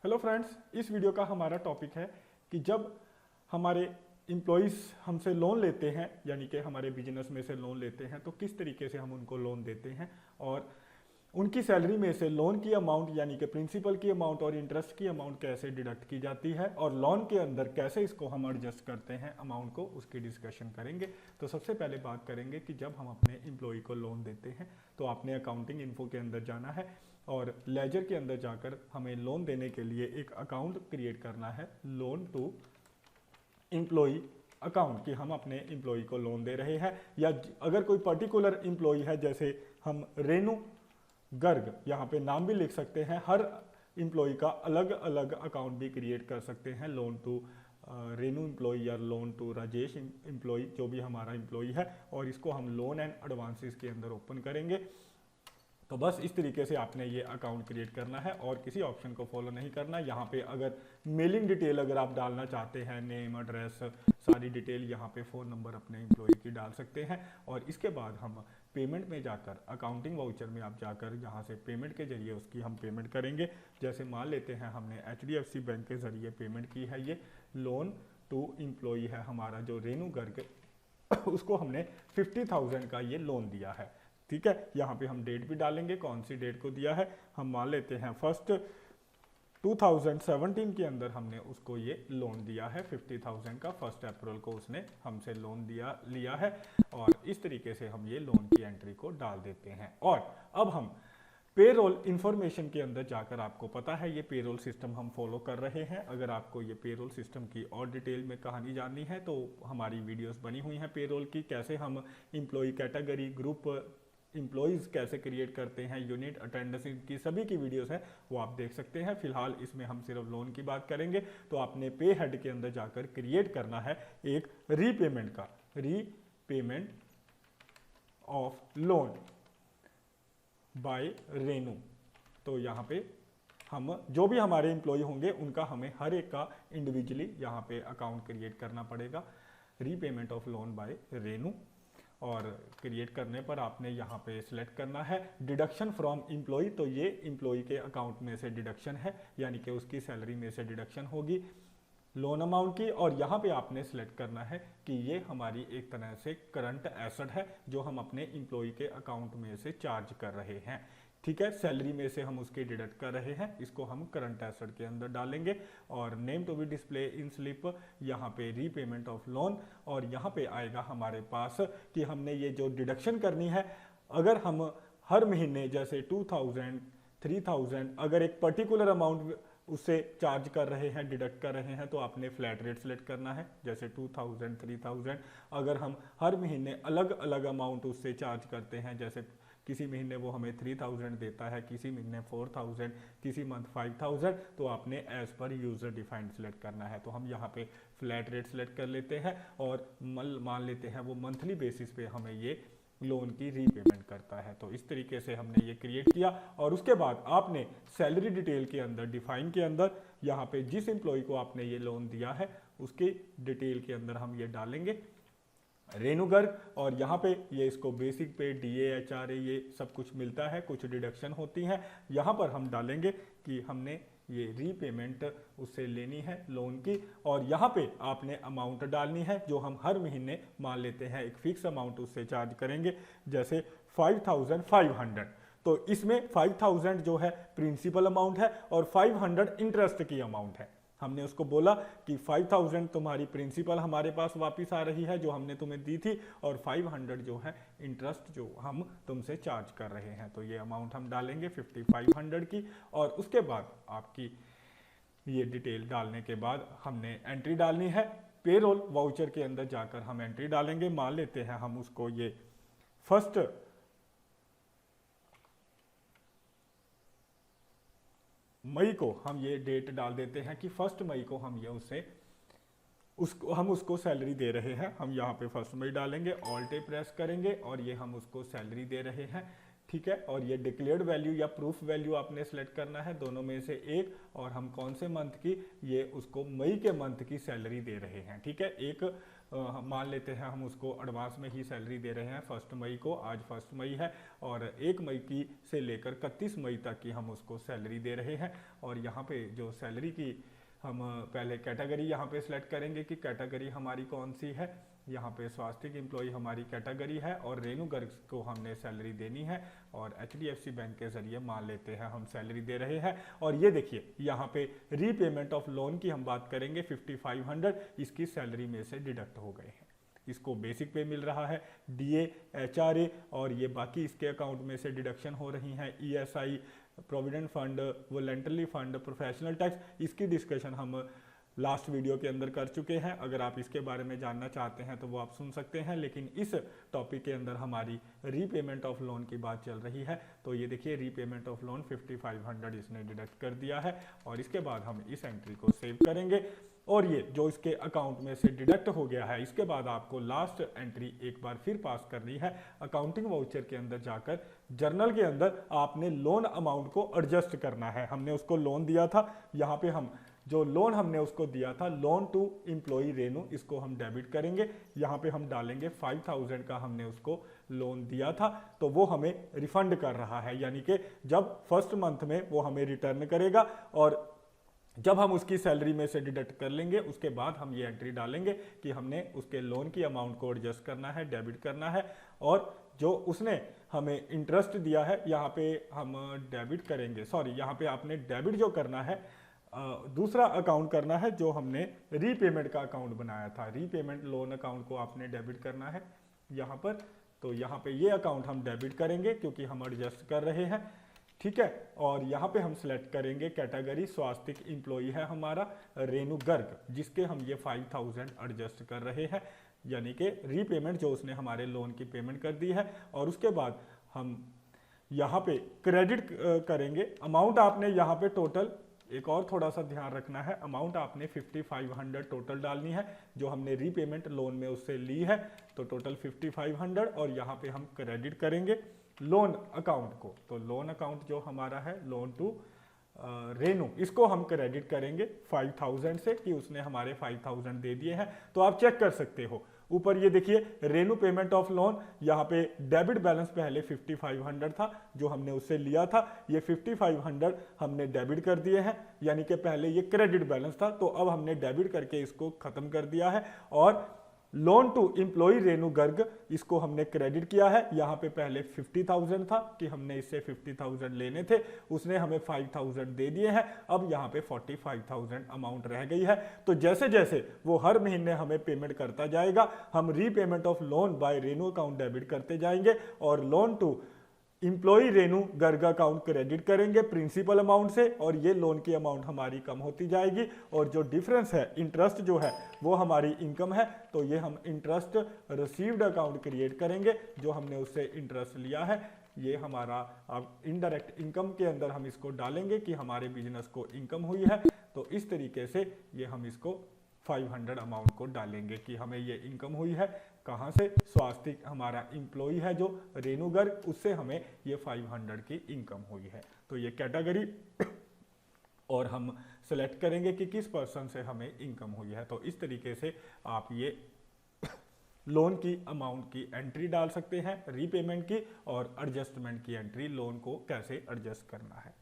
Hello friends, इस video का हमारा टॉपिक है कि जब हमारे एम्प्लॉयज़ हमसे लोन लेते हैं, यानी कि हमारे बिजनेस में से लोन लेते हैं, तो किस तरीके से हम उनको लोन देते हैं और उनकी सैलरी में से लोन की अमाउंट यानी कि प्रिंसिपल की अमाउंट और इंटरेस्ट की अमाउंट कैसे डिडक्ट की जाती है और लोन के अंदर कैसे इसको हम एडजस्ट करते हैं अमाउंट को, उसकी डिस्कशन करेंगे। तो सबसे पहले बात करेंगे कि जब हम अपने एम्प्लॉय को लोन देते हैं तो आपने अकाउंटिंग इन्फो के अंदर जाना है और लेजर के अंदर जाकर हमें लोन देने के लिए एक अकाउंट क्रिएट करना है, लोन टू एम्प्लॉय अकाउंट, कि हम अपने एम्प्लॉय को लोन दे रहे हैं। या अगर कोई पर्टिकुलर एम्प्लॉय है, जैसे हम रेनू गर्ग, यहाँ पे नाम भी लिख सकते हैं, हर एम्प्लॉय का अलग अलग अकाउंट भी क्रिएट कर सकते हैं, लोन टू रेनू एम्प्लॉय या लोन टू राजेश एम्प्लॉय, जो भी हमारा एम्प्लॉय है, और इसको हम लोन एंड एडवांसेस के अंदर ओपन करेंगे। तो बस इस तरीके से आपने ये अकाउंट क्रिएट करना है और किसी ऑप्शन को फॉलो नहीं करना। यहाँ पे अगर मेलिंग डिटेल अगर आप डालना चाहते हैं, नेम एड्रेस सारी डिटेल, यहाँ पे फ़ोन नंबर अपने एम्प्लॉय की डाल सकते हैं। और इसके बाद हम पेमेंट में जाकर अकाउंटिंग वाउचर में आप जाकर यहाँ से पेमेंट के जरिए उसकी हम पेमेंट करेंगे। जैसे मान लेते हैं हमने HDFC बैंक के जरिए पेमेंट की है, ये लोन टू एम्प्लॉय है हमारा जो रेनू गर्ग, उसको हमने 50,000 का ये लोन दिया है। ठीक है, यहाँ पे हम डेट भी डालेंगे, कौन सी डेट को दिया है। हम मान लेते हैं 1 2017 के अंदर हमने उसको ये लोन दिया है 50,000 का, 1 अप्रैल को उसने हमसे लोन लिया है। और इस तरीके से हम ये लोन की एंट्री को डाल देते हैं। और अब हम पेरोल इंफॉर्मेशन के अंदर जाकर, आपको पता है ये पेरोल सिस्टम हम फॉलो कर रहे हैं। अगर आपको ये पेरोल सिस्टम की और डिटेल में कहानी जाननी है तो हमारी वीडियोस बनी हुई हैं पेरोल की, कैसे हम एम्प्लॉय कैटेगरी ग्रुप एम्प्लॉयज़ कैसे क्रिएट करते हैं, यूनिट अटेंडेंस की सभी की वीडियोस हैं, वो आप देख सकते हैं। फिलहाल इसमें हम सिर्फ लोन की बात करेंगे। तो आपने पे हेड के अंदर जाकर क्रिएट करना है एक रीपेमेंट का, repayment of loan by Renu. तो यहाँ पे हम जो भी हमारे एम्प्लॉय होंगे उनका हमें हर एक का इंडिविजुअली यहाँ पे अकाउंट क्रिएट करना पड़ेगा, repayment of loan by Renu. और क्रिएट करने पर आपने यहाँ पे सिलेक्ट करना है डिडक्शन फ्रॉम एम्प्लॉय। तो ये एम्प्लॉय के अकाउंट में से डिडक्शन है, यानी कि उसकी सैलरी में से डिडक्शन होगी लोन अमाउंट की। और यहाँ पे आपने सिलेक्ट करना है कि ये हमारी एक तरह से करंट एसेट है जो हम अपने एम्प्लॉय के अकाउंट में से चार्ज कर रहे हैं। ठीक है, सैलरी में से हम उसके डिडक्ट कर रहे हैं, इसको हम करंट एसेट के अंदर डालेंगे। और name to be display in slip, यहाँ पे रीपेमेंट ऑफ लोन। और यहाँ पे आएगा हमारे पास कि हमने ये जो डिडक्शन करनी है, अगर हम हर महीने जैसे 2000 3000 अगर एक पर्टिकुलर अमाउंट उससे चार्ज कर रहे हैं, डिडक्ट कर रहे हैं, तो आपने फ्लैट रेट सेलेक्ट करना है, जैसे 2000 3000। अगर हम हर महीने अलग अलग अमाउंट उससे चार्ज करते हैं, जैसे किसी महीने वो हमें 3000 देता है, किसी महीने 4000, किसी मंथ 5000, तो आपने as per user defined select करना है। तो हम यहाँ पे फ्लैट रेट सेलेक्ट कर लेते हैं और मान लेते हैं वो मंथली बेसिस पे हमें ये लोन की रीपेमेंट करता है। तो इस तरीके से हमने ये क्रिएट किया। और उसके बाद आपने सैलरी डिटेल के अंदर, डिफाइन के अंदर, यहाँ पे जिस एम्प्लॉय को आपने ये लोन दिया है उसके डिटेल के अंदर हम ये डालेंगे रेनू गर्ग। और यहाँ पे ये इसको बेसिक पे DA HRA ये सब कुछ मिलता है, कुछ डिडक्शन होती हैं। यहाँ पर हम डालेंगे कि हमने ये रीपेमेंट उससे लेनी है लोन की। और यहाँ पे आपने अमाउंट डालनी है जो हम हर महीने मान लेते हैं एक फिक्स अमाउंट उससे चार्ज करेंगे, जैसे 5500। तो इसमें 5000 जो है प्रिंसिपल अमाउंट है और 500 इंटरेस्ट की अमाउंट है। हमने उसको बोला कि 5000 तुम्हारी प्रिंसिपल हमारे पास वापस आ रही है जो हमने तुम्हें दी थी, और 500 जो है इंटरेस्ट जो हम तुमसे चार्ज कर रहे हैं। तो ये अमाउंट हम डालेंगे 5500 की। और उसके बाद आपकी ये डिटेल डालने के बाद हमने एंट्री डालनी है पेरोल वाउचर के अंदर जाकर हम एंट्री डालेंगे। मान लेते हैं हम उसको ये 1 मई को हम ये डेट डाल देते हैं कि 1 मई को हम ये उसको सैलरी दे रहे हैं। हम यहाँ पे 1 मई डालेंगे, ऑल्ट प्रेस करेंगे और ये हम उसको सैलरी दे रहे हैं। ठीक है, और ये डिक्लेयर्ड वैल्यू या प्रूफ वैल्यू आपने सेलेक्ट करना है, दोनों में से एक। और हम कौन से मंथ की, ये उसको मई के मंथ की सैलरी दे रहे हैं। ठीक है, एक मान लेते हैं हम उसको एडवांस में ही सैलरी दे रहे हैं 1 मई को, आज 1 मई है और 1 मई की से लेकर 31 मई तक की हम उसको सैलरी दे रहे हैं। और यहाँ पे जो सैलरी की हम पहले कैटेगरी यहाँ पे सिलेक्ट करेंगे कि कैटेगरी हमारी कौन सी है। यहाँ पे स्वास्थ्य एम्प्लॉय हमारी कैटेगरी है और रेनू गर्ग को हमने सैलरी देनी है और HDFC बैंक के जरिए मान लेते हैं हम सैलरी दे रहे हैं। और ये देखिए यहाँ पे रीपेमेंट ऑफ लोन की हम बात करेंगे 5500 इसकी सैलरी में से डिडक्ट हो गए हैं। इसको बेसिक पे मिल रहा है, DA, HRA और ये बाकी इसके अकाउंट में से डिडक्शन हो रही हैं, ESI, provident fund, voluntary fund, professional tax. इसकी डिस्कशन हम लास्ट वीडियो के अंदर कर चुके हैं, अगर आप इसके बारे में जानना चाहते हैं तो वो आप सुन सकते हैं। लेकिन इस टॉपिक के अंदर हमारी रीपेमेंट ऑफ लोन की बात चल रही है। तो ये देखिए रीपेमेंट ऑफ लोन 5500 इसने डिडक्ट कर दिया है और इसके बाद हम इस एंट्री को सेव करेंगे और ये जो इसके अकाउंट में से डिडक्ट हो गया है, इसके बाद आपको लास्ट एंट्री एक बार फिर पास करनी है। अकाउंटिंग वाउचर के अंदर जाकर जर्नल के अंदर आपने लोन अमाउंट को एडजस्ट करना है। हमने उसको लोन दिया था, यहाँ पे हम जो लोन हमने उसको दिया था, लोन टू एम्प्लॉय रेनू, इसको हम डेबिट करेंगे। यहाँ पे हम डालेंगे 5000 का हमने उसको लोन दिया था, तो वो हमें रिफंड कर रहा है, यानी कि जब फर्स्ट मंथ में वो हमें रिटर्न करेगा और जब हम उसकी सैलरी में से डिडक्ट कर लेंगे उसके बाद हम ये एंट्री डालेंगे कि हमने उसके लोन की अमाउंट को एडजस्ट करना है, डेबिट करना है। और जो उसने हमें इंटरेस्ट दिया है यहाँ पे हम डेबिट करेंगे, सॉरी यहाँ पे आपने डेबिट जो करना है दूसरा अकाउंट करना है जो हमने रीपेमेंट का अकाउंट बनाया था। रीपेमेंट लोन अकाउंट को आपने डेबिट करना है यहाँ पर, तो यहाँ पे ये अकाउंट हम डेबिट करेंगे क्योंकि हम एडजस्ट कर रहे हैं, ठीक है। और यहाँ पे हम सिलेक्ट करेंगे कैटेगरी स्वास्थ्य एम्प्लॉय है हमारा रेनू गर्ग, जिसके हम ये 5000 एडजस्ट कर रहे हैं, यानी कि रीपेमेंट जो उसने हमारे लोन की पेमेंट कर दी है। और उसके बाद हम यहाँ पे क्रेडिट करेंगे अमाउंट। आपने यहाँ पे टोटल एक और थोड़ा सा ध्यान रखना है, अमाउंट आपने 5500 टोटल डालनी है जो हमने रीपेमेंट लोन में उससे ली है, तो टोटल 5500 और यहाँ पे हम क्रेडिट करेंगे लोन अकाउंट को। तो लोन अकाउंट जो हमारा है लोन टू रेनू, इसको हम क्रेडिट करेंगे 5000 से कि उसने हमारे 5000 दे दिए हैं। तो आप चेक कर सकते हो ऊपर ये देखिए रेनू पेमेंट ऑफ लोन, यहाँ पे डेबिट बैलेंस पहले 5500 था जो हमने उससे लिया था, ये 5500 हमने डेबिट कर दिए हैं, यानी कि पहले ये क्रेडिट बैलेंस था तो अब हमने डेबिट करके इसको खत्म कर दिया है। और loan to employ Renu Garg, इसको हमने क्रेडिट किया है। यहाँ पे पहले 50000 था कि हमने इससे 50000 लेने थे, उसने हमें 5000 दे दिए हैं, अब यहाँ पे 45000 अमाउंट रह गई है। तो जैसे जैसे वो हर महीने हमें पेमेंट करता जाएगा, हम repayment of loan by Renu account debit करते जाएंगे और loan to employ Renu Garg account credit करेंगे प्रिंसिपल अमाउंट से, और ये लोन की अमाउंट हमारी कम होती जाएगी। और जो डिफरेंस है इंटरेस्ट जो है वो हमारी इनकम है, तो ये हम इंटरेस्ट रिसीव्ड अकाउंट क्रिएट करेंगे जो हमने उससे इंटरेस्ट लिया है। ये हमारा अब इनडायरेक्ट इनकम के अंदर हम इसको डालेंगे कि हमारे बिजनेस को इनकम हुई है। तो इस तरीके से ये हम इसको 500 अमाउंट को डालेंगे कि हमें ये इनकम हुई है। कहाँ से? स्वास्थ्य हमारा एम्प्लॉय है जो रेनू गर्ग, उससे हमें ये 500 की इनकम हुई है। तो ये कैटेगरी और हम सेलेक्ट करेंगे कि किस पर्सन से हमें इनकम हुई है। तो इस तरीके से आप ये लोन की अमाउंट की एंट्री डाल सकते हैं, रीपेमेंट की और एडजस्टमेंट की एंट्री, लोन को कैसे एडजस्ट करना है।